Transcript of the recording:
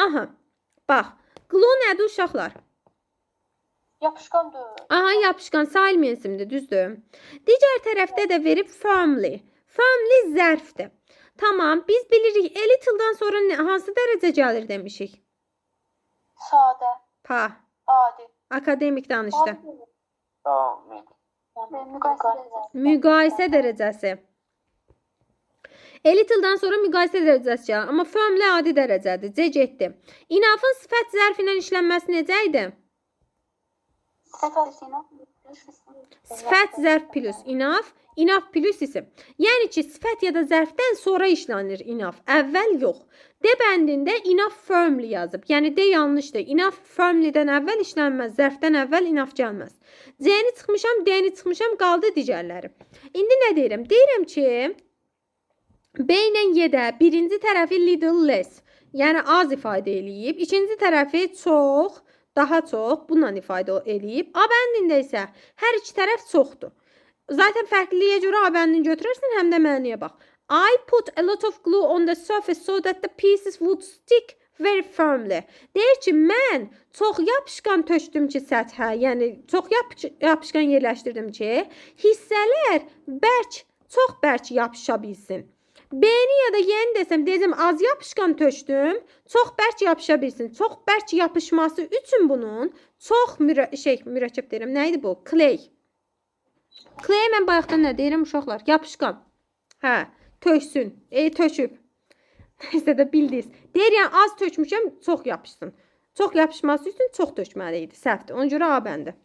Aha, bax. Glue nədir uşaqlar? Yapışqandır. Aha, yapışqan sayılmayan isimdir, düzdür. Digər tərəfdə də verib firmly. Firmly zərfdir. Tamam, biz bilirik a little'dan sonra hansı dərəcə gəlir demişik? Sadə. Pa, Adi. akademik danışdı. Müqayisə. Müqayisə dərəcəsi. A little'dan sonra müqayisə dərəcəsi gəlir. Amma firmly adi dərəcədir. C getdi. Enough'ın sifət zərfi ilə işlənməsi necə idi? Sifət zərf plus enough, enough plus isim. Yəni ki, sifət ya da zərfdən sonra işlənir enough, əvvəl yox. D bəndində enough firmly yazıb. Yəni D yanlışdır. Enough firmlydən əvvəl işlənməz, zərfdən əvvəl enough gəlməz. C-ni çıxmışam, D-ni çıxmışam, qaldı digərləri. İndi nə deyirəm? Deyirəm ki, B ilə Y-də birinci tərəfi little less, yəni az ifadə eləyib. İkinci tərəfi çox, daha çox bununla ifadə eləyib. A bəndində isə hər iki tərəf çoxdur. Zaten fərqliliyə görə A bəndini götürərsən, həm də məniyə bax. I put a lot of glue on the surface so that the pieces would stick very firmly. Deyir ki, mən çox yapışqan tökdüm ki səthə, yəni çox yapışqan yerləşdirdim ki, hissələr bərk, çox bərk yapışa bilsin. B-ni ya da Y-ni desəm, deyəcəm az yapışqan tökdüm, çox bərk yapışa bilsin. Çox bərk yapışması üçün bunun çox mürəkkəb deyirəm. Nə idi bu? Clay. Clay mən bayaqdan nə deyirəm uşaqlar? Yapışqan. Hə, töksün. Töküb. Neysə də bildiniz. Deyir, yəni az tökmüşəm, çox yapışsın. Çox yapışması üçün çox tökməli idi. Səhvdir. Ona görə A bəndi.